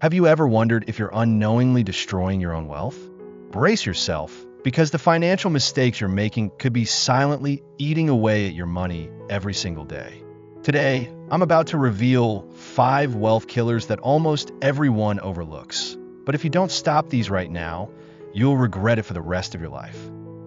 Have you ever wondered if you're unknowingly destroying your own wealth? Brace yourself, because the financial mistakes you're making could be silently eating away at your money every single day. Today, I'm about to reveal 5 wealth killers that almost everyone overlooks. But if you don't stop these right now, you'll regret it for the rest of your life.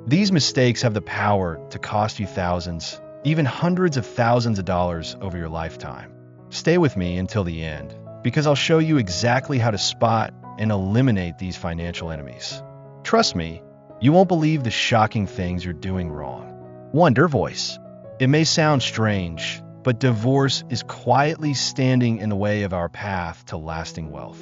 These mistakes have the power to cost you thousands, even hundreds of thousands of dollars over your lifetime. Stay with me until the end, because I'll show you exactly how to spot and eliminate these financial enemies. Trust me, you won't believe the shocking things you're doing wrong. 1. Dirvoice. It may sound strange, but divorce is quietly standing in the way of our path to lasting wealth.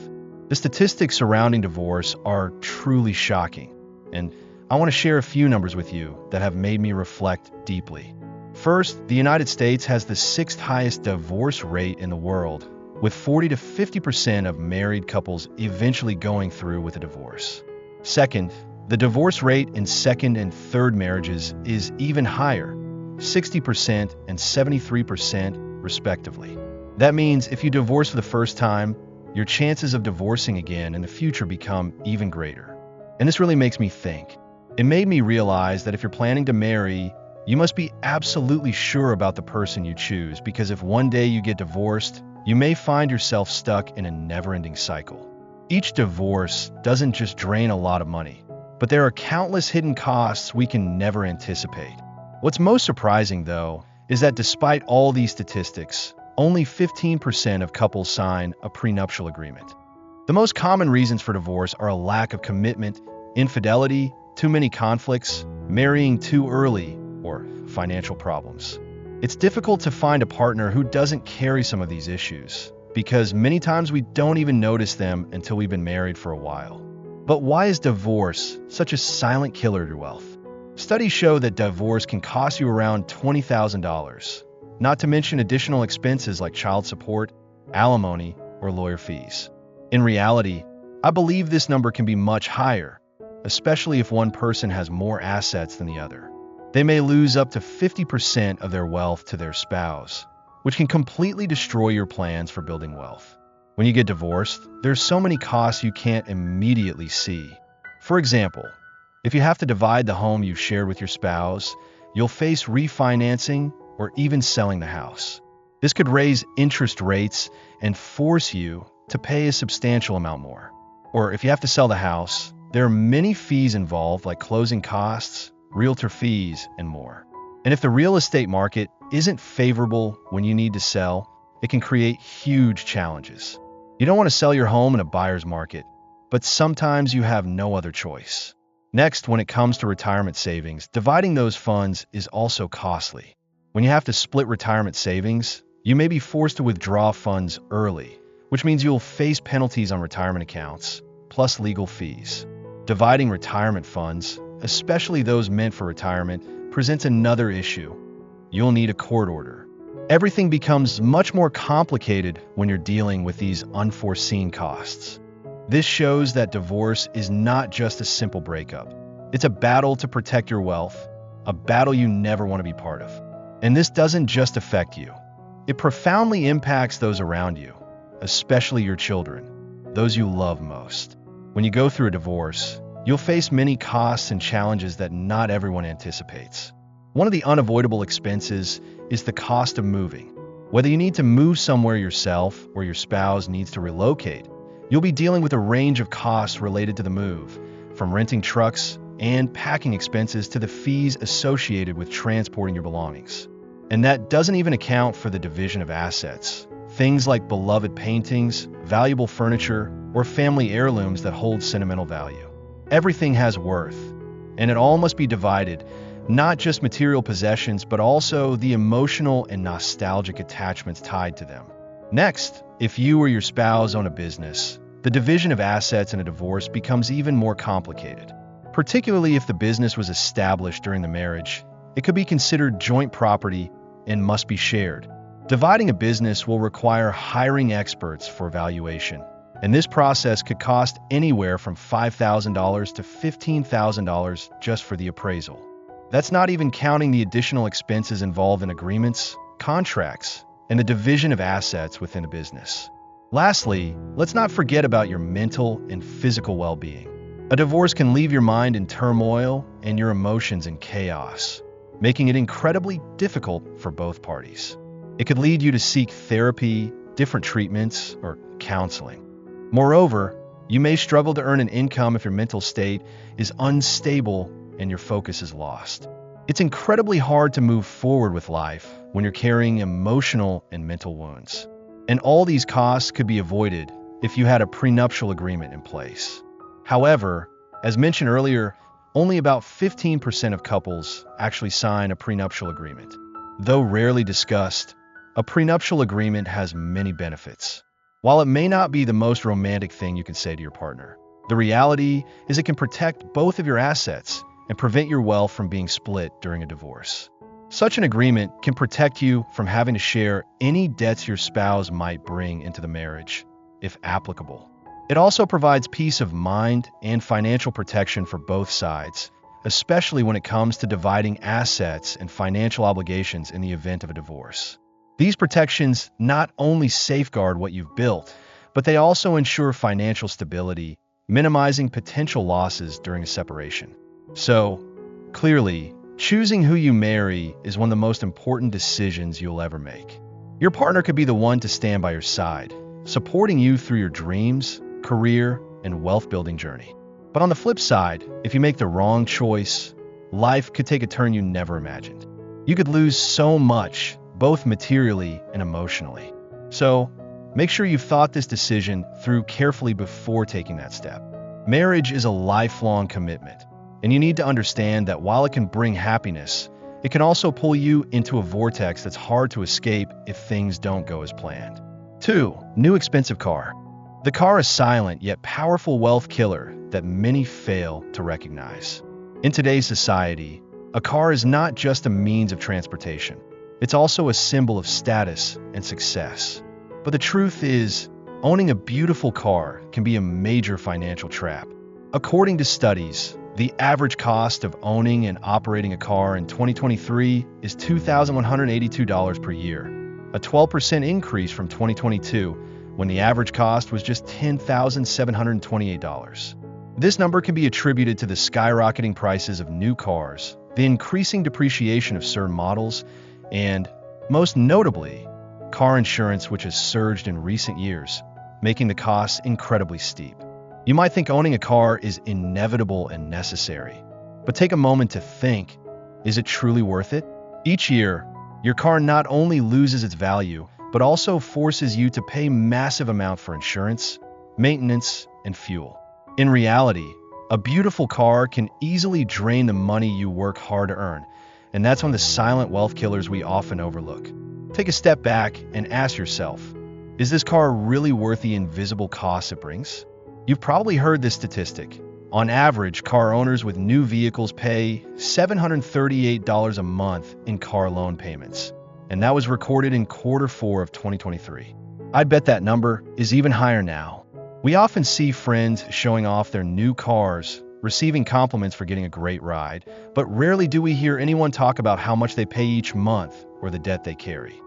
The statistics surrounding divorce are truly shocking, and I want to share a few numbers with you that have made me reflect deeply. First, the United States has the 6th highest divorce rate in the world, with 40 to 50% of married couples eventually going through with a divorce. Second, the divorce rate in second and third marriages is even higher, 60% and 73% respectively. That means if you divorce for the first time, your chances of divorcing again in the future become even greater. And this really makes me think. It made me realize that if you're planning to marry, you must be absolutely sure about the person you choose, because if one day you get divorced, you may find yourself stuck in a never-ending cycle. Each divorce doesn't just drain a lot of money, but there are countless hidden costs we can never anticipate. What's most surprising, though, is that despite all these statistics, only 15% of couples sign a prenuptial agreement. The most common reasons for divorce are a lack of commitment, infidelity, too many conflicts, marrying too early, or financial problems. It's difficult to find a partner who doesn't carry some of these issues, because many times we don't even notice them until we've been married for a while. But why is divorce such a silent killer to wealth? Studies show that divorce can cost you around $20,000, not to mention additional expenses like child support, alimony, or lawyer fees. In reality, I believe this number can be much higher, especially if one person has more assets than the other. They may lose up to 50% of their wealth to their spouse, which can completely destroy your plans for building wealth. When you get divorced, there's so many costs you can't immediately see. For example, if you have to divide the home you've shared with your spouse, you'll face refinancing or even selling the house. This could raise interest rates and force you to pay a substantial amount more. Or if you have to sell the house, there are many fees involved, like closing costs, realtor fees, and more. And if the real estate market isn't favorable when you need to sell, it can create huge challenges. You don't want to sell your home in a buyer's market, but sometimes you have no other choice. Next, when it comes to retirement savings, dividing those funds is also costly. When you have to split retirement savings, you may be forced to withdraw funds early, which means you'll face penalties on retirement accounts, plus legal fees. Dividing retirement funds, especially those meant for retirement, presents another issue. You'll need a court order. Everything becomes much more complicated when you're dealing with these unforeseen costs. This shows that divorce is not just a simple breakup. It's a battle to protect your wealth, a battle you never want to be part of. And this doesn't just affect you. It profoundly impacts those around you, especially your children, those you love most. When you go through a divorce, you'll face many costs and challenges that not everyone anticipates. One of the unavoidable expenses is the cost of moving. Whether you need to move somewhere yourself or your spouse needs to relocate, you'll be dealing with a range of costs related to the move, from renting trucks and packing expenses to the fees associated with transporting your belongings. And that doesn't even account for the division of assets, things like beloved paintings, valuable furniture, or family heirlooms that hold sentimental value. Everything has worth, and it all must be divided, not just material possessions, but also the emotional and nostalgic attachments tied to them. Next, if you or your spouse own a business, the division of assets in a divorce becomes even more complicated. Particularly if the business was established during the marriage, it could be considered joint property and must be shared. Dividing a business will require hiring experts for valuation, and this process could cost anywhere from $5,000 to $15,000 just for the appraisal. That's not even counting the additional expenses involved in agreements, contracts, and the division of assets within a business. Lastly, let's not forget about your mental and physical well-being. A divorce can leave your mind in turmoil and your emotions in chaos, making it incredibly difficult for both parties. It could lead you to seek therapy, different treatments, or counseling. Moreover, you may struggle to earn an income if your mental state is unstable and your focus is lost. It's incredibly hard to move forward with life when you're carrying emotional and mental wounds. And all these costs could be avoided if you had a prenuptial agreement in place. However, as mentioned earlier, only about 15% of couples actually sign a prenuptial agreement. Though rarely discussed, a prenuptial agreement has many benefits. While it may not be the most romantic thing you can say to your partner, the reality is it can protect both of your assets and prevent your wealth from being split during a divorce. Such an agreement can protect you from having to share any debts your spouse might bring into the marriage, if applicable. It also provides peace of mind and financial protection for both sides, especially when it comes to dividing assets and financial obligations in the event of a divorce. These protections not only safeguard what you've built, but they also ensure financial stability, minimizing potential losses during a separation. So, clearly, choosing who you marry is one of the most important decisions you'll ever make. Your partner could be the one to stand by your side, supporting you through your dreams, career, and wealth-building journey. But on the flip side, if you make the wrong choice, life could take a turn you never imagined. You could lose so much, both materially and emotionally. So, make sure you've thought this decision through carefully before taking that step. Marriage is a lifelong commitment, and you need to understand that while it can bring happiness, it can also pull you into a vortex that's hard to escape if things don't go as planned. 2. New expensive car. The car is a silent yet powerful wealth killer that many fail to recognize. In today's society, a car is not just a means of transportation. It's also a symbol of status and success. But the truth is, owning a beautiful car can be a major financial trap. According to studies, the average cost of owning and operating a car in 2023 is $2,182 per year, a 12% increase from 2022, when the average cost was just $10,728. This number can be attributed to the skyrocketing prices of new cars, the increasing depreciation of certain models, and, most notably, car insurance, which has surged in recent years, making the costs incredibly steep. You might think owning a car is inevitable and necessary, but take a moment to think, is it truly worth it? Each year, your car not only loses its value, but also forces you to pay massive amounts for insurance, maintenance, and fuel. In reality, a beautiful car can easily drain the money you work hard to earn, and that's one of the silent wealth killers we often overlook. Take a step back and ask yourself, is this car really worth the invisible costs it brings? You've probably heard this statistic. On average, car owners with new vehicles pay $738 a month in car loan payments, and that was recorded in Q4 of 2023. I'd bet that number is even higher now. We often see friends showing off their new cars, receiving compliments for getting a great ride, but rarely do we hear anyone talk about how much they pay each month or the debt they carry.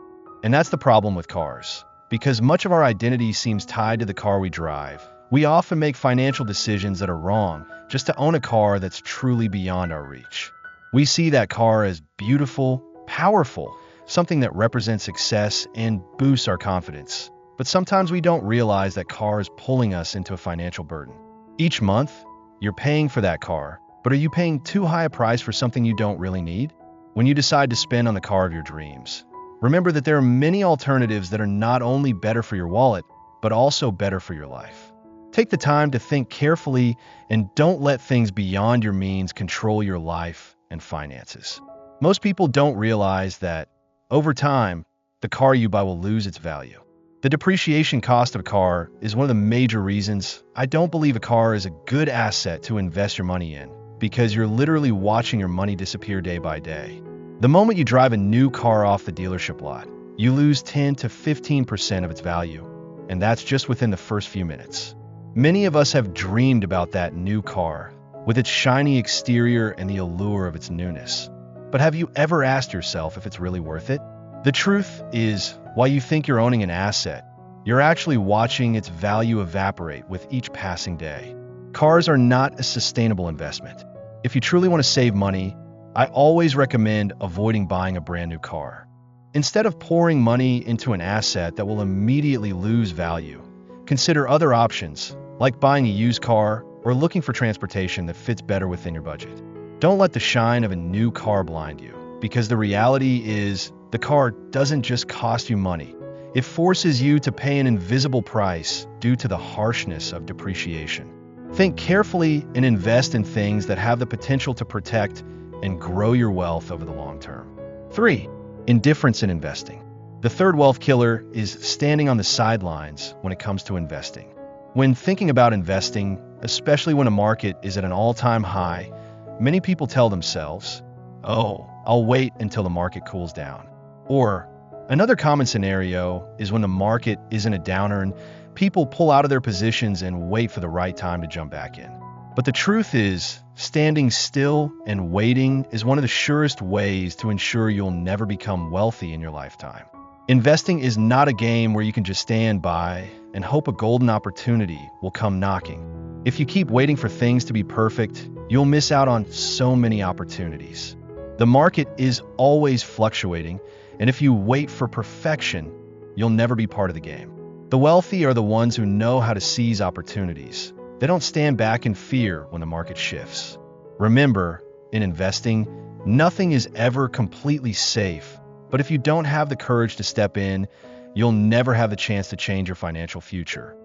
And that's the problem with cars. Because much of our identity seems tied to the car we drive, we often make financial decisions that are wrong just to own a car that's truly beyond our reach. We see that car as beautiful, powerful, something that represents success and boosts our confidence. But sometimes we don't realize that car is pulling us into a financial burden. Each month, you're paying for that car, but are you paying too high a price for something you don't really need? When you decide to spend on the car of your dreams, remember that there are many alternatives that are not only better for your wallet, but also better for your life. Take the time to think carefully and don't let things beyond your means control your life and finances. Most people don't realize that, over time, the car you buy will lose its value. The depreciation cost of a car is one of the major reasons I don't believe a car is a good asset to invest your money in, because you're literally watching your money disappear day by day. The moment you drive a new car off the dealership lot, you lose 10 to 15% of its value, and that's just within the first few minutes. Many of us have dreamed about that new car, with its shiny exterior and the allure of its newness. But have you ever asked yourself if it's really worth it? The truth is, while you think you're owning an asset, you're actually watching its value evaporate with each passing day. Cars are not a sustainable investment. If you truly want to save money, I always recommend avoiding buying a brand new car. Instead of pouring money into an asset that will immediately lose value, consider other options, like buying a used car or looking for transportation that fits better within your budget. Don't let the shine of a new car blind you, because the reality is the car doesn't just cost you money. It forces you to pay an invisible price due to the harshness of depreciation. Think carefully and invest in things that have the potential to protect and grow your wealth over the long term. 3. Indifference in investing. The third wealth killer is standing on the sidelines when it comes to investing. When thinking about investing, especially when a market is at an all-time high, many people tell themselves, "Oh, I'll wait until the market cools down." Or, another common scenario is when the market is in a downturn, people pull out of their positions and wait for the right time to jump back in. But the truth is, standing still and waiting is one of the surest ways to ensure you'll never become wealthy in your lifetime. Investing is not a game where you can just stand by and hope a golden opportunity will come knocking. If you keep waiting for things to be perfect, you'll miss out on so many opportunities. The market is always fluctuating, and if you wait for perfection, you'll never be part of the game. The wealthy are the ones who know how to seize opportunities. They don't stand back in fear when the market shifts. Remember, in investing, nothing is ever completely safe, but if you don't have the courage to step in, you'll never have the chance to change your financial future.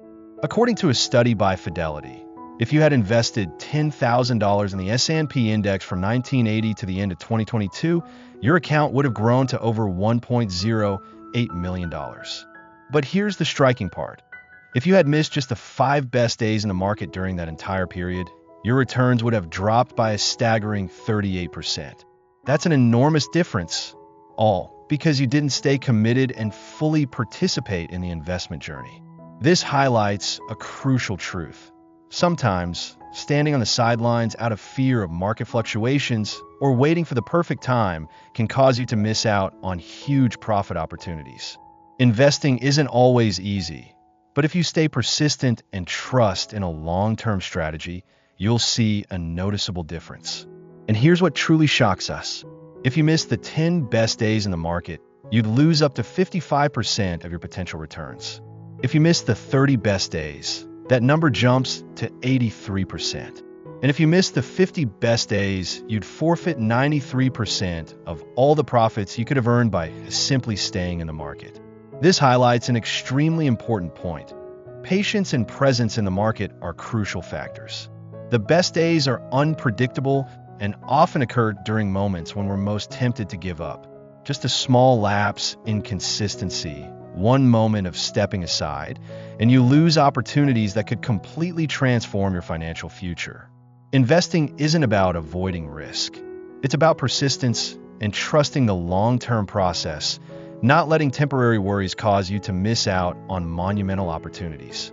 According to a study by Fidelity, if you had invested $10,000 in the S&P index from 1980 to the end of 2022, your account would have grown to over $1.08 million. But here's the striking part. If you had missed just the 5 best days in the market during that entire period, your returns would have dropped by a staggering 38%. That's an enormous difference, all because you didn't stay committed and fully participate in the investment journey. This highlights a crucial truth. Sometimes, standing on the sidelines out of fear of market fluctuations or waiting for the perfect time can cause you to miss out on huge profit opportunities. Investing isn't always easy, but if you stay persistent and trust in a long-term strategy, you'll see a noticeable difference. And here's what truly shocks us. If you miss the 10 best days in the market, you'd lose up to 55% of your potential returns. If you miss the 30 best days, that number jumps to 83%. And if you miss the 50 best days, you'd forfeit 93% of all the profits you could have earned by simply staying in the market. This highlights an extremely important point. Patience and presence in the market are crucial factors. The best days are unpredictable and often occur during moments when we're most tempted to give up. Just a small lapse in consistency, one moment of stepping aside, and you lose opportunities that could completely transform your financial future. Investing isn't about avoiding risk. It's about persistence and trusting the long-term process, not letting temporary worries cause you to miss out on monumental opportunities.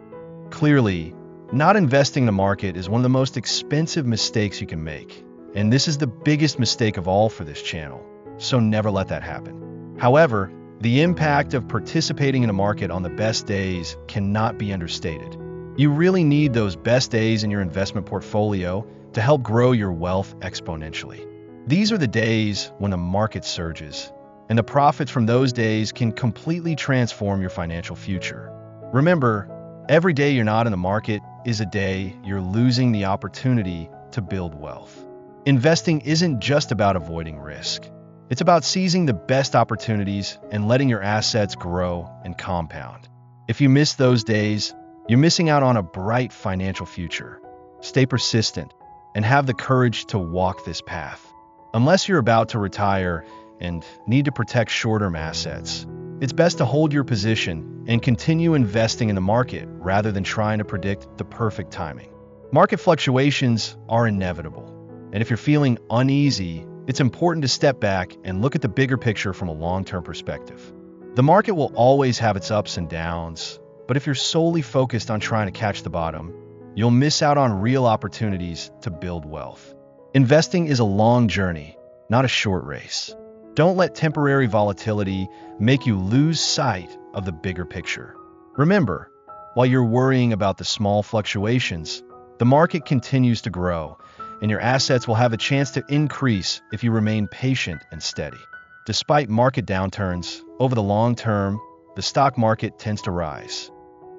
Clearly, not investing in the market is one of the most expensive mistakes you can make, and this is the biggest mistake of all for this channel, so never let that happen. However, the impact of participating in a market on the best days cannot be understated. You really need those best days in your investment portfolio to help grow your wealth exponentially. These are the days when the market surges, and the profits from those days can completely transform your financial future. Remember, every day you're not in the market is a day you're losing the opportunity to build wealth. Investing isn't just about avoiding risk. It's about seizing the best opportunities and letting your assets grow and compound. If you miss those days, you're missing out on a bright financial future. Stay persistent and have the courage to walk this path. Unless you're about to retire and need to protect short-term assets, it's best to hold your position and continue investing in the market rather than trying to predict the perfect timing. Market fluctuations are inevitable, and if you're feeling uneasy, it's important to step back and look at the bigger picture from a long-term perspective. The market will always have its ups and downs, but if you're solely focused on trying to catch the bottom, you'll miss out on real opportunities to build wealth. Investing is a long journey, not a short race. Don't let temporary volatility make you lose sight of the bigger picture. Remember, while you're worrying about the small fluctuations, the market continues to grow, and your assets will have a chance to increase if you remain patient and steady. Despite market downturns, over the long term, the stock market tends to rise.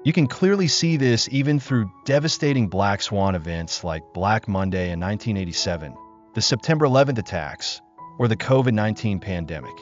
You can clearly see this even through devastating black swan events like Black Monday in 1987, the September 11th attacks, or the COVID-19 pandemic.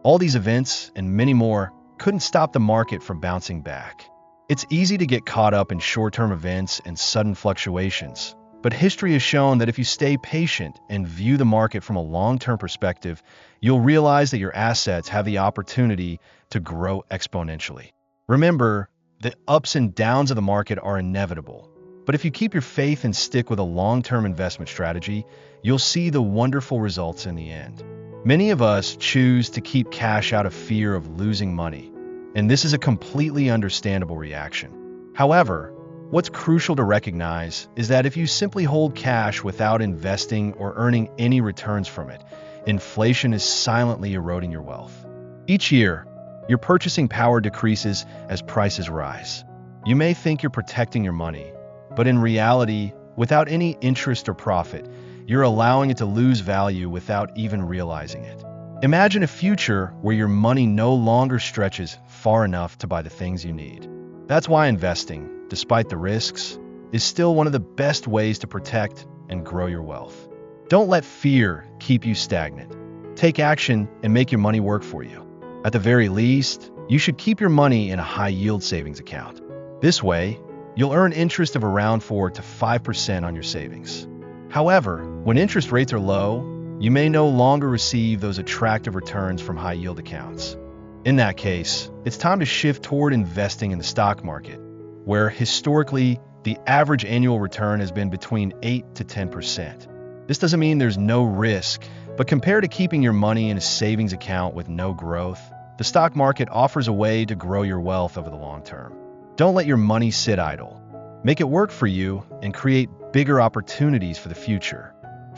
All these events, and many more, couldn't stop the market from bouncing back. It's easy to get caught up in short-term events and sudden fluctuations, but history has shown that if you stay patient and view the market from a long-term perspective, you'll realize that your assets have the opportunity to grow exponentially. Remember, the ups and downs of the market are inevitable, but if you keep your faith and stick with a long-term investment strategy, you'll see the wonderful results in the end. Many of us choose to keep cash out of fear of losing money, and this is a completely understandable reaction. However, what's crucial to recognize is that if you simply hold cash without investing or earning any returns from it, inflation is silently eroding your wealth. Each year, your purchasing power decreases as prices rise. You may think you're protecting your money, but in reality, without any interest or profit, you're allowing it to lose value without even realizing it. Imagine a future where your money no longer stretches far enough to buy the things you need. That's why investing, despite the risks, is still one of the best ways to protect and grow your wealth. Don't let fear keep you stagnant. Take action and make your money work for you. At the very least, you should keep your money in a high-yield savings account. This way, you'll earn interest of around 4 to 5% on your savings. However, when interest rates are low, you may no longer receive those attractive returns from high-yield accounts. In that case, it's time to shift toward investing in the stock market, where historically, the average annual return has been between 8 to 10%. This doesn't mean there's no risk, but compared to keeping your money in a savings account with no growth, the stock market offers a way to grow your wealth over the long term. Don't let your money sit idle. Make it work for you and create bigger opportunities for the future.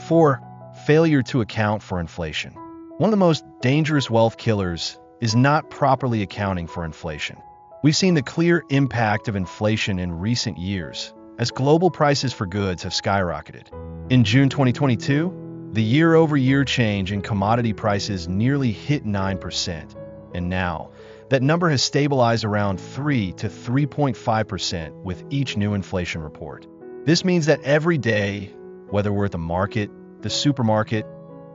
4. Failure to account for inflation. One of the most dangerous wealth killers is not properly accounting for inflation. We've seen the clear impact of inflation in recent years, as global prices for goods have skyrocketed. In June 2022, the year-over-year change in commodity prices nearly hit 9%, and now, that number has stabilized around 3 to 3.5% with each new inflation report. This means that every day, whether we're at the market, the supermarket,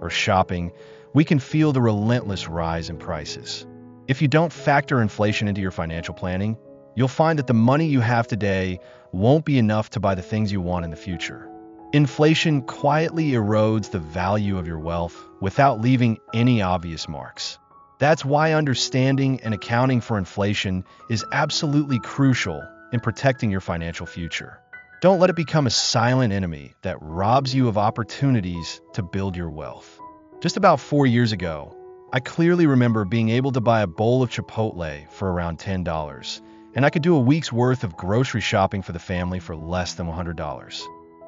or shopping, we can feel the relentless rise in prices. If you don't factor inflation into your financial planning, you'll find that the money you have today won't be enough to buy the things you want in the future. Inflation quietly erodes the value of your wealth without leaving any obvious marks. That's why understanding and accounting for inflation is absolutely crucial in protecting your financial future. Don't let it become a silent enemy that robs you of opportunities to build your wealth. Just about 4 years ago, I clearly remember being able to buy a bowl of Chipotle for around $10, and I could do a week's worth of grocery shopping for the family for less than $100.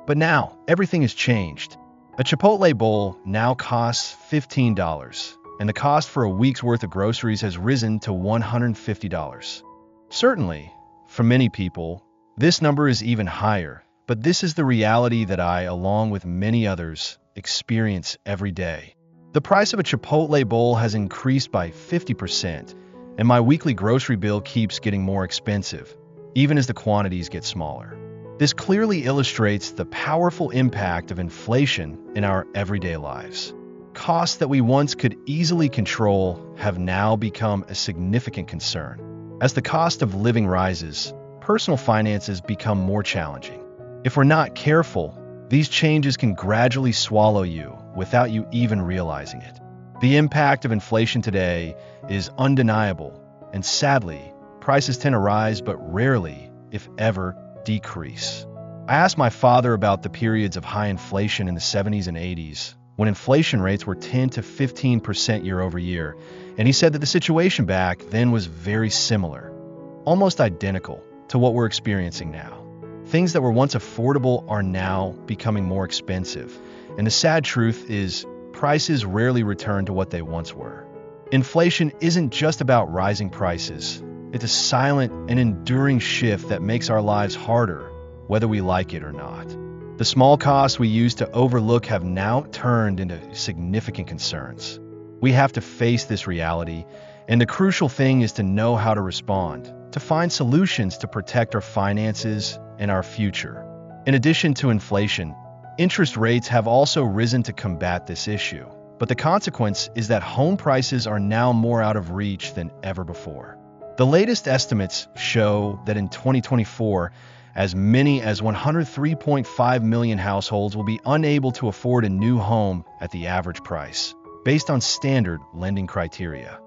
But now, everything has changed. A Chipotle bowl now costs $15, and the cost for a week's worth of groceries has risen to $150. Certainly, for many people, this number is even higher, but this is the reality that I, along with many others, experience every day. The price of a Chipotle bowl has increased by 50%, and my weekly grocery bill keeps getting more expensive, even as the quantities get smaller. This clearly illustrates the powerful impact of inflation in our everyday lives. Costs that we once could easily control have now become a significant concern. As the cost of living rises, personal finances become more challenging. If we're not careful, these changes can gradually swallow you without you even realizing it. The impact of inflation today is undeniable, and sadly, prices tend to rise but rarely, if ever, decrease. I asked my father about the periods of high inflation in the 70s and 80s, when inflation rates were 10 to 15% year over year, and he said that the situation back then was very similar, almost identical to what we're experiencing now. Things that were once affordable are now becoming more expensive, and the sad truth is prices rarely return to what they once were. Inflation isn't just about rising prices, It's a silent and enduring shift that makes our lives harder, whether we like it or not. The small costs we used to overlook have now turned into significant concerns. We have to face this reality, and the crucial thing is to know how to respond, to find solutions to protect our finances and our future. In addition to inflation, interest rates have also risen to combat this issue. But the consequence is that home prices are now more out of reach than ever before. The latest estimates show that in 2024, as many as 103.5 million households will be unable to afford a new home at the average price, based on standard lending criteria.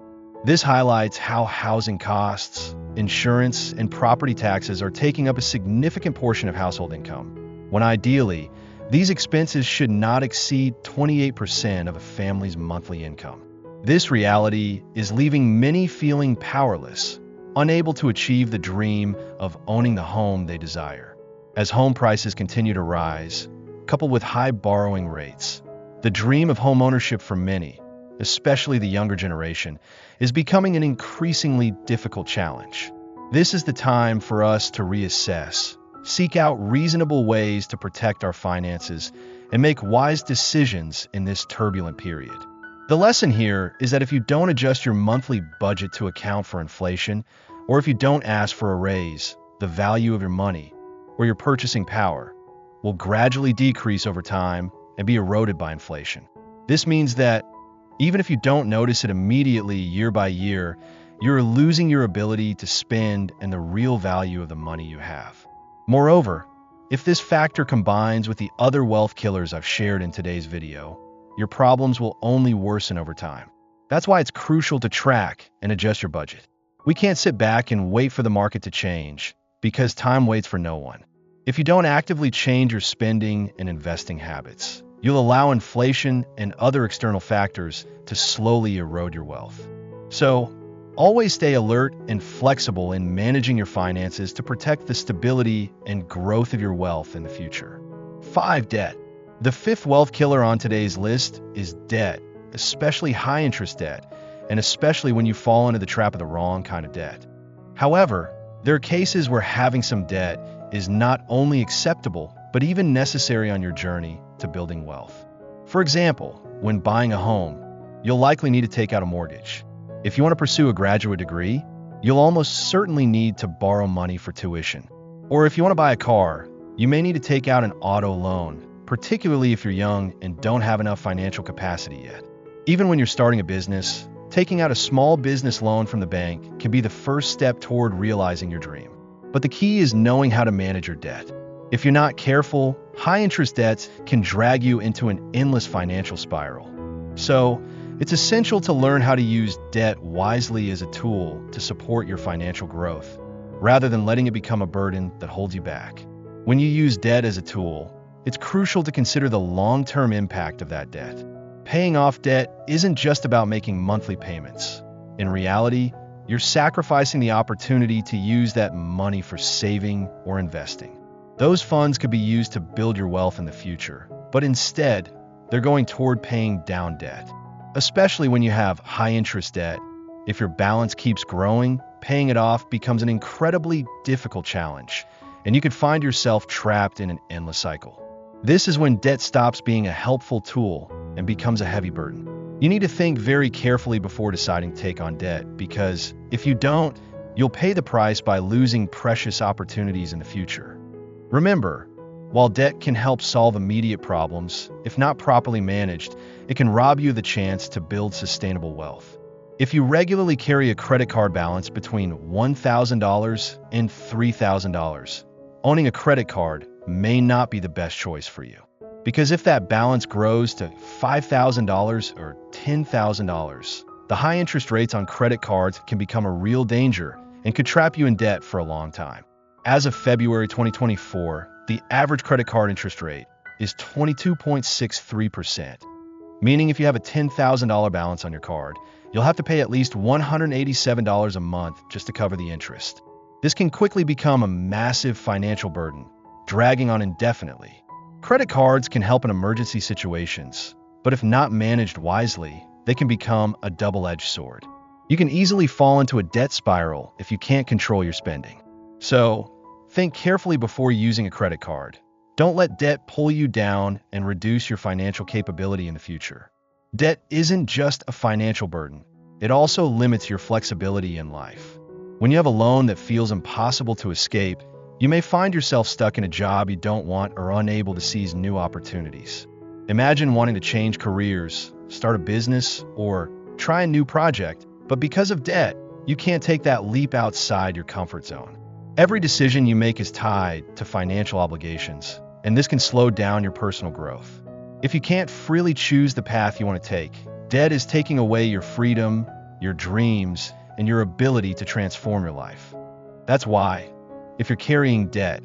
This highlights how housing costs, insurance, and property taxes are taking up a significant portion of household income, when ideally, these expenses should not exceed 28% of a family's monthly income. This reality is leaving many feeling powerless, unable to achieve the dream of owning the home they desire. As home prices continue to rise, coupled with high borrowing rates, the dream of homeownership for many, especially the younger generation, is becoming an increasingly difficult challenge. This is the time for us to reassess, seek out reasonable ways to protect our finances, and make wise decisions in this turbulent period. The lesson here is that if you don't adjust your monthly budget to account for inflation, or if you don't ask for a raise, the value of your money, or your purchasing power, will gradually decrease over time and be eroded by inflation. This means that even if you don't notice it immediately year by year, you're losing your ability to spend and the real value of the money you have. Moreover, if this factor combines with the other wealth killers I've shared in today's video, your problems will only worsen over time. That's why it's crucial to track and adjust your budget. We can't sit back and wait for the market to change, because time waits for no one. If you don't actively change your spending and investing habits, you'll allow inflation and other external factors to slowly erode your wealth. So, always stay alert and flexible in managing your finances to protect the stability and growth of your wealth in the future. 5. Debt. The fifth wealth killer on today's list is debt, especially high-interest debt, and especially when you fall into the trap of the wrong kind of debt. However, there are cases where having some debt is not only acceptable, but even necessary on your journey to building wealth. For example, when buying a home, you'll likely need to take out a mortgage. If you want to pursue a graduate degree, you'll almost certainly need to borrow money for tuition. Or if you want to buy a car, you may need to take out an auto loan, particularly if you're young and don't have enough financial capacity yet. Even when you're starting a business, taking out a small business loan from the bank can be the first step toward realizing your dream. But the key is knowing how to manage your debt. If you're not careful, high-interest debts can drag you into an endless financial spiral. So, it's essential to learn how to use debt wisely as a tool to support your financial growth, rather than letting it become a burden that holds you back. When you use debt as a tool, it's crucial to consider the long-term impact of that debt. Paying off debt isn't just about making monthly payments. In reality, you're sacrificing the opportunity to use that money for saving or investing. Those funds could be used to build your wealth in the future, but instead, they're going toward paying down debt. Especially when you have high-interest debt, if your balance keeps growing, paying it off becomes an incredibly difficult challenge, and you could find yourself trapped in an endless cycle. This is when debt stops being a helpful tool and becomes a heavy burden. You need to think very carefully before deciding to take on debt, because if you don't, you'll pay the price by losing precious opportunities in the future. Remember, while debt can help solve immediate problems, if not properly managed, it can rob you of the chance to build sustainable wealth. If you regularly carry a credit card balance between $1,000 and $3,000, owning a credit card may not be the best choice for you. Because if that balance grows to $5,000 or $10,000, the high interest rates on credit cards can become a real danger and could trap you in debt for a long time. As of February 2024, the average credit card interest rate is 22.63%, meaning if you have a $10,000 balance on your card, you'll have to pay at least $187 a month just to cover the interest. This can quickly become a massive financial burden, dragging on indefinitely. Credit cards can help in emergency situations, but if not managed wisely, they can become a double-edged sword. You can easily fall into a debt spiral if you can't control your spending. So, think carefully before using a credit card. Don't let debt pull you down and reduce your financial capability in the future. Debt isn't just a financial burden. It also limits your flexibility in life. When you have a loan that feels impossible to escape, you may find yourself stuck in a job you don't want or unable to seize new opportunities. Imagine wanting to change careers, start a business, or try a new project, but because of debt, you can't take that leap outside your comfort zone. Every decision you make is tied to financial obligations, and this can slow down your personal growth. If you can't freely choose the path you want to take, debt is taking away your freedom, your dreams, and your ability to transform your life. That's why, if you're carrying debt,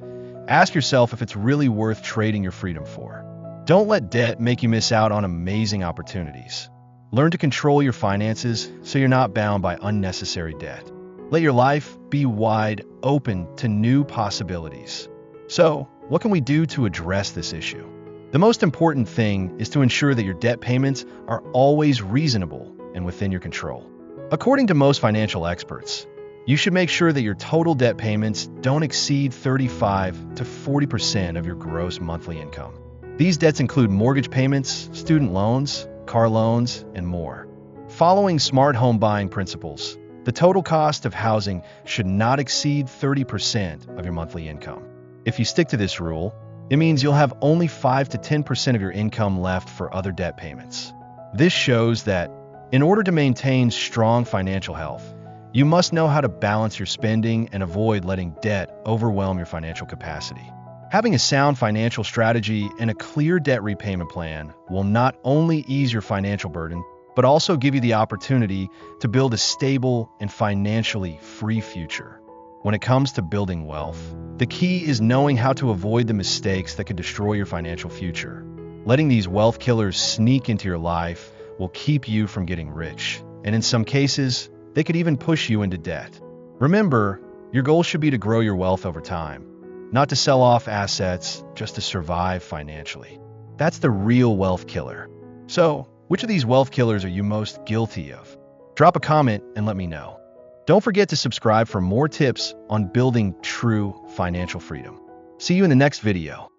ask yourself if it's really worth trading your freedom for. Don't let debt make you miss out on amazing opportunities. Learn to control your finances so you're not bound by unnecessary debt. Let your life be wide open to new possibilities. So, what can we do to address this issue? The most important thing is to ensure that your debt payments are always reasonable and within your control. According to most financial experts, you should make sure that your total debt payments don't exceed 35 to 40% of your gross monthly income. These debts include mortgage payments, student loans, car loans, and more. Following smart home buying principles, the total cost of housing should not exceed 30% of your monthly income. If you stick to this rule, it means you'll have only 5 to 10% of your income left for other debt payments. This shows that, in order to maintain strong financial health, you must know how to balance your spending and avoid letting debt overwhelm your financial capacity. Having a sound financial strategy and a clear debt repayment plan will not only ease your financial burden, but also give you the opportunity to build a stable and financially free future. When it comes to building wealth, the key is knowing how to avoid the mistakes that could destroy your financial future. Letting these wealth killers sneak into your life will keep you from getting rich, and in some cases, they could even push you into debt. Remember, your goal should be to grow your wealth over time, not to sell off assets just to survive financially. That's the real wealth killer. So, which of these wealth killers are you most guilty of? Drop a comment and let me know. Don't forget to subscribe for more tips on building true financial freedom. See you in the next video.